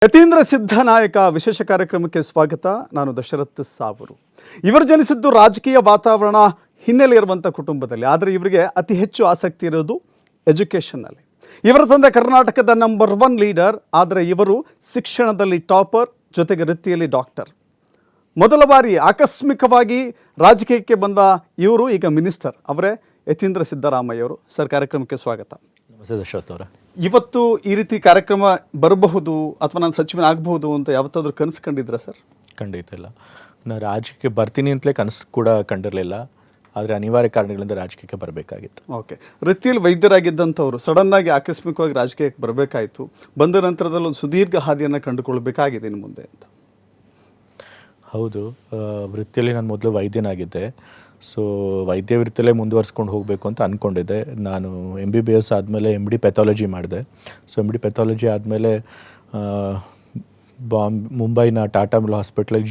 ಯತೀಂದ್ರ ಸಿದ್ಧನಾಯಕ ವಿಶೇಷ ಕಾರ್ಯಕ್ರಮಕ್ಕೆ ಸ್ವಾಗತ. ನಾನು ದಶರಥ್ ಸಾವರು. ಇವರು ಜನಿಸಿದ್ದು ರಾಜಕೀಯ ವಾತಾವರಣ ಹಿನ್ನೆಲೆ ಇರುವಂಥ ಕುಟುಂಬದಲ್ಲಿ. ಆದರೆ ಇವರಿಗೆ ಅತಿ ಹೆಚ್ಚು ಆಸಕ್ತಿ ಇರೋದು ಎಜುಕೇಷನ್ನಲ್ಲಿ. ಇವರ ತಂದೆ ಕರ್ನಾಟಕದ ನಂಬರ್ 1 ಲೀಡರ್. ಆದರೆ ಇವರು ಶಿಕ್ಷಣದಲ್ಲಿ ಟಾಪರ್, ಜೊತೆಗೆ ವೃತ್ತಿಯಲ್ಲಿ ಡಾಕ್ಟರ್. ಮೊದಲ ಬಾರಿ ಆಕಸ್ಮಿಕವಾಗಿ ರಾಜಕೀಯಕ್ಕೆ ಬಂದ ಇವರು ಈಗ ಮಿನಿಸ್ಟರ್. ಅವರೇ ಯತೀಂದ್ರ ಸಿದ್ದರಾಮಯ್ಯವರು. ಸರ್, ಕಾರ್ಯಕ್ರಮಕ್ಕೆ ಸ್ವಾಗತ. ನಮಸ್ತೆ ದಶರಥ್ ಅವರ. ಇವತ್ತು ಈ ರೀತಿ ಕಾರ್ಯಕ್ರಮ ಬರಬಹುದು ಅಥವಾ ನಾನು ಸಚಿವನಾಗಬಹುದು ಅಂತ ಯಾವತ್ತಾದ್ರೂ ಕನಸು ಕಂಡಿದ್ರಾ ಸರ್? ಖಂಡಿತ ಇಲ್ಲ. ನಾನು ರಾಜಕೀಯಕ್ಕೆ ಬರ್ತೀನಿ ಅಂತಲೇ ಕನಸು ಕೂಡ ಕಂಡಿರಲಿಲ್ಲ. ಆದರೆ ಅನಿವಾರ್ಯ ಕಾರಣಗಳಿಂದ ರಾಜಕೀಯಕ್ಕೆ ಬರಬೇಕಾಗಿತ್ತು. ಓಕೆ. ವೃತ್ತಿಯಲ್ಲಿ ವೈದ್ಯರಾಗಿದ್ದಂಥವ್ರು ಸಡನ್ನಾಗಿ ಆಕಸ್ಮಿಕವಾಗಿ ರಾಜಕೀಯಕ್ಕೆ ಬರಬೇಕಾಯಿತು. ಬಂದ ನಂತರದಲ್ಲಿ ಒಂದು ಸುದೀರ್ಘ ಹಾದಿಯನ್ನು ಕಂಡುಕೊಳ್ಬೇಕಾಗಿದೆ ಇನ್ನು ಮುಂದೆ ಅಂತ. ಹೌದು, ವೃತ್ತಿಯಲ್ಲಿ ನಾನು ಮೊದಲು ವೈದ್ಯನಾಗಿದ್ದೆ. ಸೊ ವೈದ್ಯ ವೃತ್ತಿಯಲ್ಲೇ ಮುಂದುವರ್ಸ್ಕೊಂಡು ಹೋಗಬೇಕು ಅಂತ ಅಂದ್ಕೊಂಡಿದ್ದೆ. ನಾನು MBBS ಆದಮೇಲೆ MD ಪೆಥಾಲಜಿ ಮಾಡಿದೆ. ಸೊ MD ಪೆಥಾಲಜಿ ಆದಮೇಲೆ ಮುಂಬೈನ ಟಾಟಾ ಮಿಲ್ ಹಾಸ್ಪಿಟ್ಲಲ್ಲಿ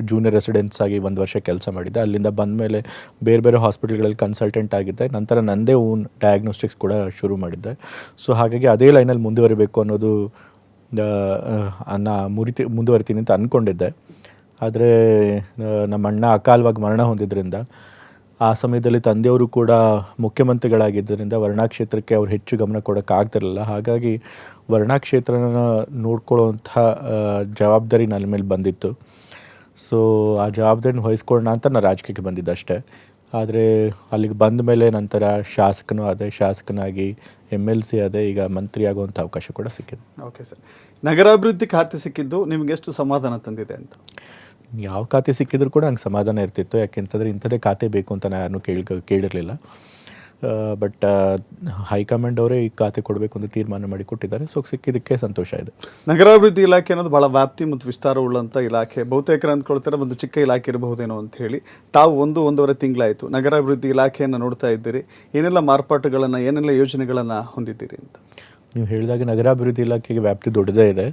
ಜೂನಿಯರ್ ರೆಸಿಡೆನ್ಸ್ ಆಗಿ 1 ವರ್ಷ ಕೆಲಸ ಮಾಡಿದ್ದೆ. ಅಲ್ಲಿಂದ ಬಂದಮೇಲೆ ಬೇರೆ ಬೇರೆ ಹಾಸ್ಪಿಟಲ್ಗಳಲ್ಲಿ ಕನ್ಸಲ್ಟೆಂಟ್ ಆಗಿದ್ದೆ. ನಂತರ ನನ್ನದೇ ಓನ್ ಡಯಾಗ್ನೋಸ್ಟಿಕ್ಸ್ ಕೂಡ ಶುರು ಮಾಡಿದ್ದೆ. ಸೊ ಹಾಗಾಗಿ ಅದೇ ಲೈನಲ್ಲಿ ಮುಂದುವರಿಬೇಕು ಅನ್ನೋದು ಮುಂದುವರಿತೀನಿ ಅಂತ ಅಂದ್ಕೊಂಡಿದ್ದೆ. ಆದರೆ ನಮ್ಮ ಅಣ್ಣ ಅಕಾಲವಾಗಿ ಮರಣ ಹೊಂದಿದ್ದರಿಂದ, ಆ ಸಮಯದಲ್ಲಿ ತಂದೆಯವರು ಕೂಡ ಮುಖ್ಯಮಂತ್ರಿಗಳಾಗಿದ್ದರಿಂದ ವರ್ಣಾ ಕ್ಷೇತ್ರಕ್ಕೆ ಅವ್ರು ಹೆಚ್ಚು ಗಮನ ಕೊಡೋಕ್ಕಾಗ್ತಿರಲಿಲ್ಲ. ಹಾಗಾಗಿ ವರ್ಣಾ ಕ್ಷೇತ್ರನ ನೋಡ್ಕೊಳ್ಳೋವಂಥ ಜವಾಬ್ದಾರಿ ನನ್ನ ಮೇಲೆ ಬಂದಿತ್ತು. ಸೊ ಆ ಜವಾಬ್ದಾರಿನ ವಹಿಸ್ಕೊಳ್ಳೋಣ ಅಂತ ನಾನು ರಾಜಕೀಯಕ್ಕೆ ಬಂದಿದ್ದೆ ಅಷ್ಟೇ. ಆದರೆ ಅಲ್ಲಿಗೆ ಬಂದ ಮೇಲೆ ನಂತರ ಶಾಸಕನೂ ಆದೆ, ಶಾಸಕನಾಗಿ MLC ಆದೆ, ಈಗ ಮಂತ್ರಿ ಆಗುವಂಥ ಅವಕಾಶ ಕೂಡ ಸಿಕ್ಕಿದೆ. ಓಕೆ ಸರ್, ನಗರಾಭಿವೃದ್ಧಿ ಖಾತೆ ಸಿಕ್ಕಿದ್ದು ನಿಮಗೆ ಎಷ್ಟು ಸಮಾಧಾನ ತಂದಿದೆ ಅಂತ? ಯಾವ ಖಾತೆ ಸಿಕ್ಕಿದ್ರು ಕೂಡ ನಂಗೆ ಸಮಾಧಾನ ಇರ್ತಿತ್ತು. ಯಾಕೆಂತಂದರೆ ಇಂಥದ್ದೇ ಖಾತೆ ಬೇಕು ಅಂತ ನಾನು ಕೇಳಿರಲಿಲ್ಲ. ಬಟ್ ಹೈಕಮಾಂಡ್ ಅವರೇ ಈ ಖಾತೆ ಕೊಡಬೇಕು ಅಂತ ತೀರ್ಮಾನ ಮಾಡಿ ಕೊಟ್ಟಿದ್ದಾರೆ. ಸೊ ಸಿಕ್ಕಿದ್ದಕ್ಕೆ ಸಂತೋಷ ಇದೆ. ನಗರಾಭಿವೃದ್ಧಿ ಇಲಾಖೆ ಅನ್ನೋದು ಭಾಳ ವ್ಯಾಪ್ತಿ ಮತ್ತು ವಿಸ್ತಾರವುಳ್ಳಂಥ ಇಲಾಖೆ. ಬಹುತೇಕರು ಅಂದ್ಕೊಳ್ತಾರೆ ಒಂದು ಚಿಕ್ಕ ಇಲಾಖೆ ಇರಬಹುದೇನೋ ಅಂತ ಹೇಳಿ. ತಾವು 1-1.5 ತಿಂಗಳಾಯಿತು ನಗರಾಭಿವೃದ್ಧಿ ಇಲಾಖೆಯನ್ನು ನೋಡ್ತಾ ಇದ್ದೀರಿ. ಏನೆಲ್ಲ ಮಾರ್ಪಾಟುಗಳನ್ನು, ಏನೆಲ್ಲ ಯೋಜನೆಗಳನ್ನು ಹೊಂದಿದ್ದೀರಿ ಅಂತ? ನೀವು ಹೇಳಿದಾಗ ನಗರಾಭಿವೃದ್ಧಿ ಇಲಾಖೆಗೆ ವ್ಯಾಪ್ತಿ ದೊಡ್ಡದೇ ಇದೆ.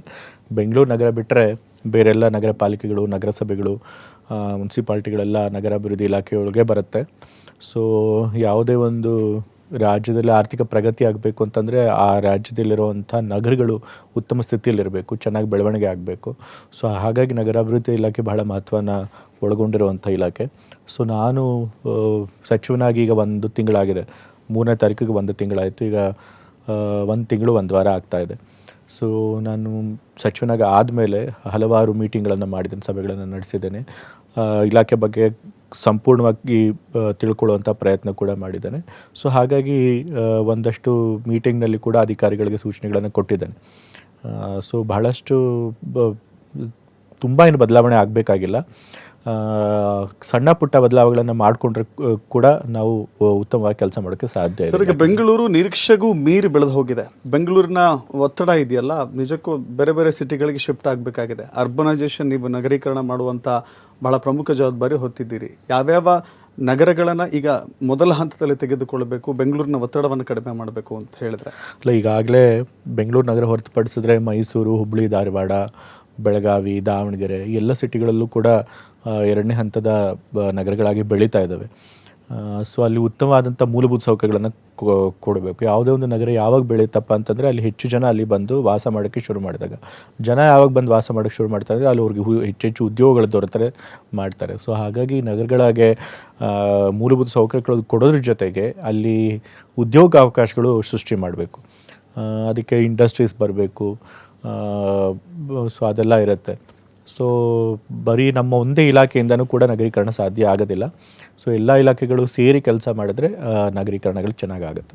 ಬೆಂಗಳೂರು ನಗರ ಬಿಟ್ಟರೆ ಬೇರೆಲ್ಲ ನಗರ ಪಾಲಿಕೆಗಳು, ನಗರಸಭೆಗಳು, ಮುನ್ಸಿಪಾಲ್ಟಿಗಳೆಲ್ಲ ನಗರಾಭಿವೃದ್ಧಿ ಇಲಾಖೆಯೊಳಗೆ ಬರುತ್ತೆ. ಸೊ ಯಾವುದೇ ಒಂದು ರಾಜ್ಯದಲ್ಲಿ ಆರ್ಥಿಕ ಪ್ರಗತಿ ಆಗಬೇಕು ಅಂತಂದರೆ ಆ ರಾಜ್ಯದಲ್ಲಿರುವಂಥ ನಗರಗಳು ಉತ್ತಮ ಸ್ಥಿತಿಯಲ್ಲಿರಬೇಕು, ಚೆನ್ನಾಗಿ ಬೆಳವಣಿಗೆ ಆಗಬೇಕು. ಸೊ ಹಾಗಾಗಿ ನಗರಾಭಿವೃದ್ಧಿ ಇಲಾಖೆ ಬಹಳ ಮಹತ್ವನ ಒಳಗೊಂಡಿರುವಂಥ ಇಲಾಖೆ. ಸೊ ನಾನು ಸಚಿವನಾಗಿ ಈಗ 1 ತಿಂಗಳಾಗಿದೆ. 3ನೇ ತಾರೀಕಿಗೆ 1 ತಿಂಗಳಾಯಿತು. ಈಗ 1 ತಿಂಗಳು 1 ವಾರ ಆಗ್ತಾಯಿದೆ. ಸೊ ನಾನು ಸಚಿವನಾಗಿ ಆದಮೇಲೆ ಹಲವಾರು ಮೀಟಿಂಗ್ಗಳನ್ನು ಮಾಡಿದ್ದೇನೆ, ಸಭೆಗಳನ್ನು ನಡೆಸಿದ್ದೇನೆ. ಇಲಾಖೆ ಬಗ್ಗೆ ಸಂಪೂರ್ಣವಾಗಿ ತಿಳ್ಕೊಳ್ಳುವಂಥ ಪ್ರಯತ್ನ ಕೂಡ ಮಾಡಿದ್ದೇನೆ. ಸೊ ಹಾಗಾಗಿ ಒಂದಷ್ಟು ಮೀಟಿಂಗ್ನಲ್ಲಿ ಕೂಡ ಅಧಿಕಾರಿಗಳಿಗೆ ಸೂಚನೆಗಳನ್ನು ಕೊಟ್ಟಿದ್ದೇನೆ. ಸೊ ಬಹಳಷ್ಟು ತುಂಬ ಏನು ಬದಲಾವಣೆ ಆಗಬೇಕಾಗಿಲ್ಲ. ಸಣ್ಣ ಪುಟ್ಟ ಬದಲಾವಣೆಗಳನ್ನು ಮಾಡಿಕೊಂಡ್ರೆ ಕೂಡ ನಾವು ಉತ್ತಮವಾಗಿ ಕೆಲಸ ಮಾಡೋಕ್ಕೆ ಸಾಧ್ಯ ಇದೆ. ಸರ್, ಈಗ ಬೆಂಗಳೂರು ನಿರೀಕ್ಷೆಗೂ ಮೀರಿ ಬೆಳೆದು ಹೋಗಿದೆ. ಬೆಂಗಳೂರಿನ ಒತ್ತಡ ಇದೆಯಲ್ಲ, ನಿಜಕ್ಕೂ ಬೇರೆ ಬೇರೆ ಸಿಟಿಗಳಿಗೆ ಶಿಫ್ಟ್ ಆಗಬೇಕಾಗಿದೆ. ಅರ್ಬನೈಸೇಷನ್, ನೀವು ನಗರೀಕರಣ ಮಾಡುವಂಥ ಬಹಳ ಪ್ರಮುಖ ಜವಾಬ್ದಾರಿ ಹೊತ್ತಿದ್ದೀರಿ. ಯಾವ್ಯಾವ ನಗರಗಳನ್ನು ಈಗ ಮೊದಲ ಹಂತದಲ್ಲಿ ತೆಗೆದುಕೊಳ್ಳಬೇಕು, ಬೆಂಗಳೂರಿನ ಒತ್ತಡವನ್ನು ಕಡಿಮೆ ಮಾಡಬೇಕು ಅಂತ ಹೇಳಿದ್ರೆ? ಅಲ್ಲ, ಈಗಾಗಲೇ ಬೆಂಗಳೂರು ನಗರ ಹೊರತುಪಡಿಸಿದ್ರೆ ಮೈಸೂರು, ಹುಬ್ಬಳ್ಳಿ, ಧಾರವಾಡ, ಬೆಳಗಾವಿ, ದಾವಣಗೆರೆ ಎಲ್ಲ ಸಿಟಿಗಳಲ್ಲೂ ಕೂಡ 2ನೇ ಹಂತದ ನಗರಗಳಾಗಿ ಬೆಳೀತಾ ಇದ್ದಾವೆ. ಸೊ ಅಲ್ಲಿ ಉತ್ತಮವಾದಂಥ ಮೂಲಭೂತ ಸೌಕರ್ಯಗಳನ್ನು ಕೊಡಬೇಕು. ಯಾವುದೇ ಒಂದು ನಗರ ಯಾವಾಗ ಬೆಳೀತಪ್ಪ ಅಂತಂದರೆ ಅಲ್ಲಿ ಹೆಚ್ಚು ಜನ ಅಲ್ಲಿ ಬಂದು ವಾಸ ಮಾಡೋಕ್ಕೆ ಶುರು ಮಾಡಿದಾಗ, ಜನ ಯಾವಾಗ ಬಂದು ವಾಸ ಮಾಡೋಕ್ಕೆ ಶುರು ಮಾಡ್ತಾರೆ ಅಲ್ಲಿ ಅವ್ರಿಗೆ ಹೆಚ್ಚೆಚ್ಚು ಉದ್ಯೋಗಗಳು ದೊರೆತರೆ ಮಾಡ್ತಾರೆ. ಸೊ ಹಾಗಾಗಿ ನಗರಗಳಿಗೆ ಮೂಲಭೂತ ಸೌಕರ್ಯಗಳು ಕೊಡೋದ್ರ ಜೊತೆಗೆ ಅಲ್ಲಿ ಉದ್ಯೋಗ ಅವಕಾಶಗಳು ಸೃಷ್ಟಿ ಮಾಡಬೇಕು. ಅದಕ್ಕೆ ಇಂಡಸ್ಟ್ರೀಸ್ ಬರಬೇಕು. ಸೊ ಅದೆಲ್ಲ ಇರುತ್ತೆ. ಸೊ ಬರೀ ನಮ್ಮ ಒಂದೇ ಇಲಾಖೆಯಿಂದನೂ ಕೂಡ ನಗರೀಕರಣ ಸಾಧ್ಯ ಆಗೋದಿಲ್ಲ. ಸೊ ಎಲ್ಲ ಇಲಾಖೆಗಳು ಸೇರಿ ಕೆಲಸ ಮಾಡಿದ್ರೆ ನಗರೀಕರಣಗಳು ಚೆನ್ನಾಗಾಗುತ್ತೆ.